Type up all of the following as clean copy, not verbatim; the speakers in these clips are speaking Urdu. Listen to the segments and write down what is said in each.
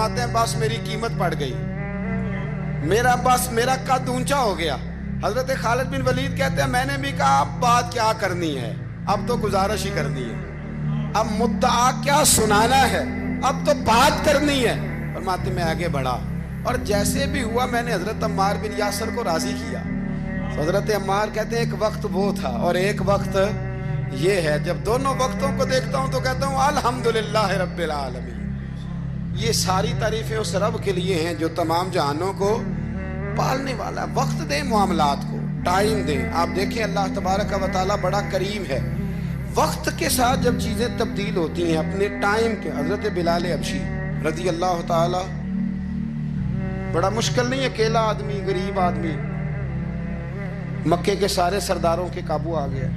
فرماتے ہیں بس میری قیمت پڑ گئی, میرا قد اونچا ہو گیا. حضرت خالد بن ولید کہتے ہیں میں نے بھی کہا اب بات کیا کرنی ہے, اب تو گزارش ہی کرنی ہے, اب مدعا کیا سنانا ہے, اب تو بات کرنی ہے. فرماتے میں آگے بڑھا اور جیسے بھی ہوا میں نے حضرت عمار بن یاسر کو راضی کیا. حضرت عمار کہتے ہیں ایک وقت وہ تھا اور ایک وقت یہ ہے, جب دونوں وقتوں کو دیکھتا ہوں تو کہتا ہوں الحمدللہ رب العالمین. یہ ساری تعریفیں اس رب کے لیے ہیں جو تمام جہانوں کو پالنے والا. وقت دیں معاملات کو, ٹائم دیں. آپ دیکھیں اللہ تبارک و تعالیٰ بڑا کریم ہے, وقت کے ساتھ جب چیزیں تبدیل ہوتی ہیں اپنے ٹائم کے. حضرت بلال حبشی رضی اللہ تعالیٰ, بڑا مشکل نہیں, اکیلا آدمی, غریب آدمی, مکے کے سارے سرداروں کے قابو آ گیا.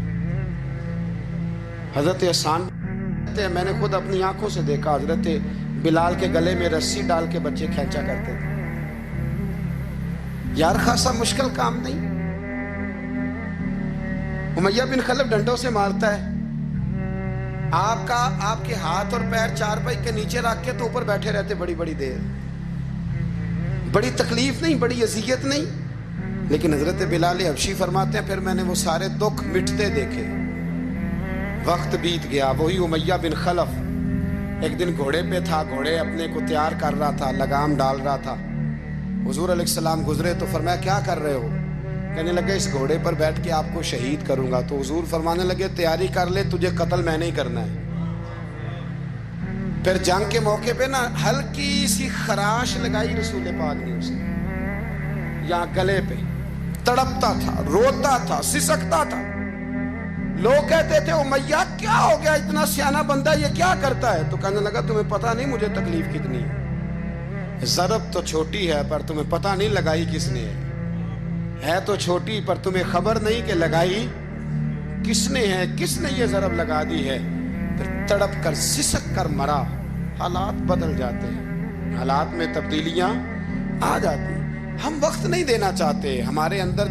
حضرت حسان میں نے خود اپنی آنکھوں سے دیکھا حضرت بلال کے گلے میں رسی ڈال کے بچے کھینچا کرتے تھے. یار خاصا مشکل کام نہیں. امیہ بن خلف ڈنڈوں سے مارتا ہے, آپ کے ہاتھ اور پیر چارپائی کے نیچے رکھ کے تو اوپر بیٹھے رہتے بڑی بڑی دیر. بڑی تکلیف نہیں, بڑی اذیت نہیں. لیکن حضرت بلال حبشی فرماتے ہیں پھر میں نے وہ سارے دکھ مٹتے دیکھے. وقت بیت گیا. وہی امیہ بن خلف ایک دن گھوڑے پہ تھا, گھوڑے اپنے کو تیار کر رہا تھا, لگام ڈال رہا تھا. حضور علیہ السلام گزرے تو فرمایا کیا کر رہے ہو؟ کہنے لگے اس گھوڑے پر بیٹھ کے آپ کو شہید کروں گا. تو حضور فرمانے لگے تیاری کر لے, تجھے قتل میں نہیں کرنا ہے. پھر جنگ کے موقع پہ نا ہلکی سی خراش لگائی رسول پاک نے اسے, یہاں گلے پہ. تڑپتا تھا, روتا تھا, سسکتا تھا. لوگ کہتے تھے امیہ کیا ہو گیا, اتنا سیانہ بندہ یہ کیا کرتا ہے؟ تو کہنے لگا تمہیں پتہ نہیں مجھے تکلیف کتنی ہے. ضرب تو چھوٹی ہے پر تمہیں پتہ نہیں لگائی کس نے ہے تو چھوٹی پر تمہیں خبر نہیں کہ لگائی کس نے ہے, کس نے یہ ضرب لگا دی ہے. پھر تڑپ کر سسک کر مرا. حالات بدل جاتے ہیں, حالات میں تبدیلیاں آ جاتی ہیں. ہم وقت نہیں دینا چاہتے. ہمارے اندر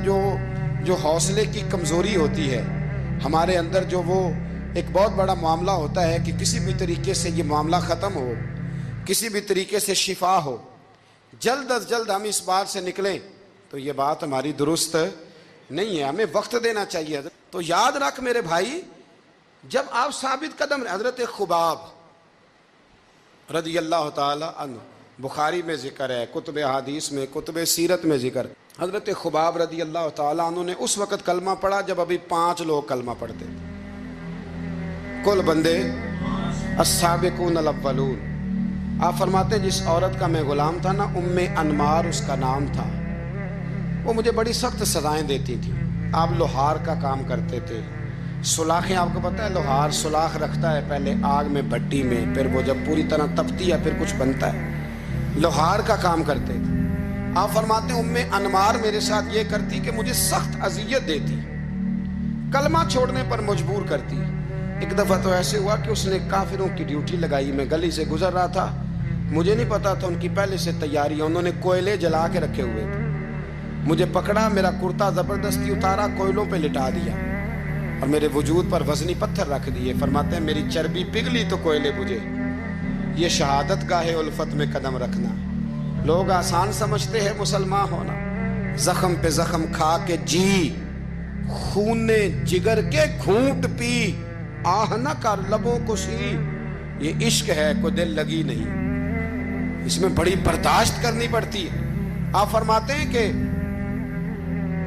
جو حوصلے کی کمزوری ہوتی ہے, ہمارے اندر جو وہ ایک بہت بڑا معاملہ ہوتا ہے کہ کسی بھی طریقے سے یہ معاملہ ختم ہو, کسی بھی طریقے سے شفا ہو, جلد از جلد ہم اس بات سے نکلیں, تو یہ بات ہماری درست نہیں ہے. ہمیں وقت دینا چاہیے. تو یاد رکھ میرے بھائی, جب آپ ثابت قدم, حضرت خباب رضی اللہ تعالی عنہ, بخاری میں ذکر ہے, کتب حدیث میں, کتب سیرت میں ذکر. حضرت خباب رضی اللہ تعالیٰ عنہ نے اس وقت کلمہ پڑھا جب ابھی 5 لوگ کلمہ پڑھتے تھے. کل بندے السابقون الاولون. آپ فرماتے ہیں جس عورت کا میں غلام تھا نا, ام انمار اس کا نام تھا, وہ مجھے بڑی سخت سزائیں دیتی تھی. آپ لوہار کا کام کرتے تھے. سلاخیں, آپ کو پتہ ہے لوہار سلاخ رکھتا ہے پہلے آگ میں, بھٹی میں, پھر وہ جب پوری طرح تپتی ہے پھر کچھ بنتا ہے. لوہار کا کام کرتے تھے. آپ فرماتے ہیں ام انمار میرے ساتھ یہ کرتی کہ مجھے سخت اذیت دیتی, کلمہ چھوڑنے پر مجبور کرتی. ایک دفعہ تو ایسے ہوا کہ اس نے کافروں کی ڈیوٹی لگائی. میں گلی سے گزر رہا تھا, مجھے نہیں پتا تھا ان کی پہلے سے تیاری ہے. انہوں نے کوئلے جلا کے رکھے ہوئے تھے. مجھے پکڑا, میرا کرتا زبردستی اتارا, کوئلوں پہ لٹا دیا اور میرے وجود پر وزنی پتھر رکھ دیے. فرماتے ہیں میری چربی پگھلی تو کوئلے بجھے. یہ شہادت گاہ الفت میں قدم رکھنا. لوگ آسان سمجھتے ہیں مسلمان ہونا. زخم پہ زخم کھا کے جی, خون جگر کے گھونٹ پی, آہ نہ کر لبوں کو سی. یہ عشق ہے کوئی دل لگی نہیں, اس میں بڑی برداشت کرنی پڑتی ہے. آپ فرماتے ہیں کہ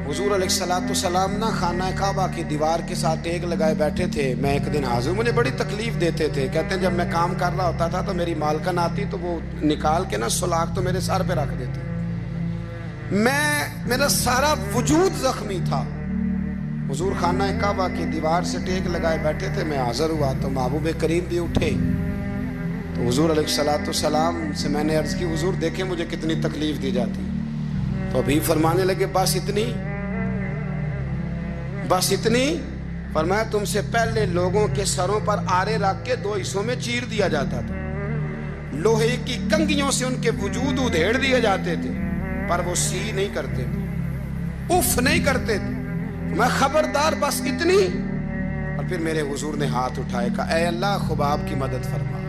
حضور علیہ السلام نا خانہ کعبہ کی دیوار کے ساتھ ٹیک لگائے بیٹھے تھے. میں ایک دن حاضر, مجھے بڑی تکلیف دیتے تھے. کہتے ہیں جب میں کام کر رہا ہوتا تھا تو میری مالکن آتی تو وہ نکال کے نا سلاخ تو میرے سر پہ رکھ دیتی. میرا سارا وجود زخمی تھا. حضور خانہ کعبہ کی دیوار سے ٹیک لگائے بیٹھے تھے. میں حاضر ہوا تو محبوب کریم بھی اٹھے. تو حضور علیہ السلام سے میں نے عرض کی حضور دیکھیں مجھے کتنی تکلیف دی جاتی. تو ابھی فرمانے لگے بس اتنی. فرمایا تم سے پہلے لوگوں کے سروں پر آرے رکھ کے 2 حصوں میں چیر دیا جاتا تھا. لوہے کی کنگھیوں سے ان کے وجود ادھیڑ دیے جاتے تھے, پر وہ سی نہیں کرتے تھے, اف نہیں کرتے تھے. میں خبردار بس اتنی. اور پھر میرے حضور نے ہاتھ اٹھائے, کہا اے اللہ خباب کی مدد فرما,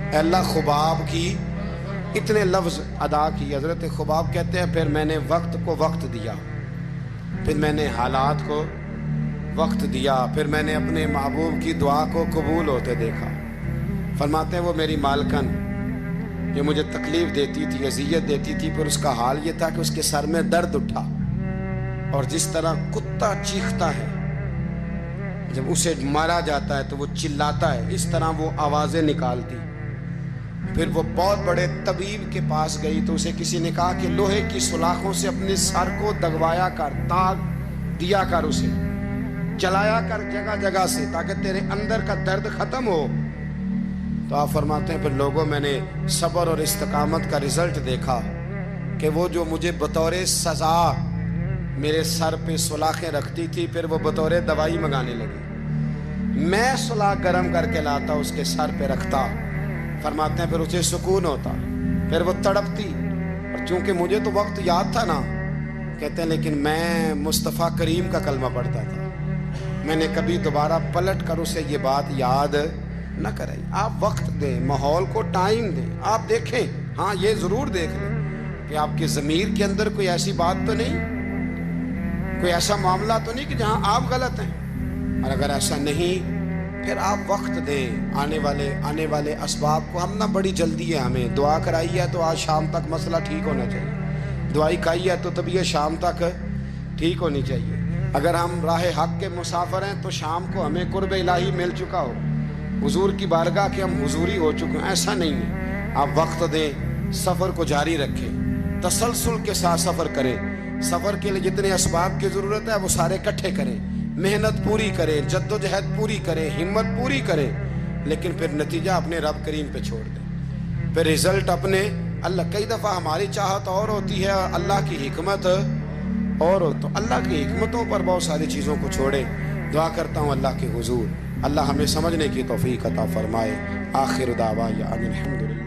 اے اللہ خباب کی اتنے لفظ ادا کی. حضرت خباب کہتے ہیں پھر میں نے وقت کو وقت دیا, پھر میں نے حالات کو وقت دیا, پھر میں نے اپنے محبوب کی دعا کو قبول ہوتے دیکھا. فرماتے ہیں وہ میری مالکن جو مجھے تکلیف دیتی تھی, اذیت دیتی تھی, پھر اس کا حال یہ تھا کہ اس کے سر میں درد اٹھا, اور جس طرح کتا چیختا ہے جب اسے مارا جاتا ہے تو وہ چلاتا ہے, اس طرح وہ آوازیں نکالتی. پھر وہ بہت بڑے طبیب کے پاس گئی تو اسے کسی نے کہا کہ لوہے کی سلاخوں سے اپنے سر کو دگوایا کر, داغ دیا کر, اسے چلایا کر جگہ جگہ سے تاکہ تیرے اندر کا درد ختم ہو. تو آپ فرماتے ہیں پھر لوگوں میں نے صبر اور استقامت کا رزلٹ دیکھا کہ وہ جو مجھے بطور سزا میرے سر پہ سلاخیں رکھتی تھی, پھر وہ بطور دوائی منگانے لگی. میں سلاخ گرم کر کے لاتا, اس کے سر پہ رکھتا. فرماتے ہیں پھر اسے سکون ہوتا, پھر وہ تڑپتی. اور چونکہ مجھے تو وقت یاد تھا نا, کہتے ہیں لیکن میں مصطفیٰ کریم کا کلمہ پڑھتا تھا, میں نے کبھی دوبارہ پلٹ کر اسے یہ بات یاد نہ کرائی. آپ وقت دیں, ماحول کو ٹائم دیں. آپ دیکھیں, ہاں یہ ضرور دیکھ لیں کہ آپ کے ضمیر کے اندر کوئی ایسی بات تو نہیں, کوئی ایسا معاملہ تو نہیں کہ جہاں آپ غلط ہیں. اور اگر ایسا نہیں پھر آپ وقت دیں آنے والے اسباب کو. ہم نہ بڑی جلدی ہے, ہمیں دعا کرائی ہے تو آج شام تک مسئلہ ٹھیک ہونا چاہیے, دعائی کھائی ہے تو طبیعت شام تک ٹھیک ہونی چاہیے. اگر ہم راہ حق کے مسافر ہیں تو شام کو ہمیں قرب الہی مل چکا ہو, حضور کی بارگاہ کے ہم حضوری ہو چکے ہیں. ایسا نہیں ہے. آپ وقت دیں, سفر کو جاری رکھیں, تسلسل کے ساتھ سفر کریں. سفر کے لیے جتنے اسباب کی ضرورت ہے وہ سارے اکٹھے کریں, محنت پوری کریں, جد و جہد پوری کریں, ہمت پوری کریں, لیکن پھر نتیجہ اپنے رب کریم پہ چھوڑ دیں. پھر رزلٹ اپنے اللہ. کئی دفعہ ہماری چاہت اور ہوتی ہے اور اللہ کی حکمت اور ہو, تو اللہ کی حکمتوں پر بہت ساری چیزوں کو چھوڑیں. دعا کرتا ہوں اللہ کے حضور اللہ ہمیں سمجھنے کی توفیق عطا فرمائے. آخر دعوانا الحمدللہ.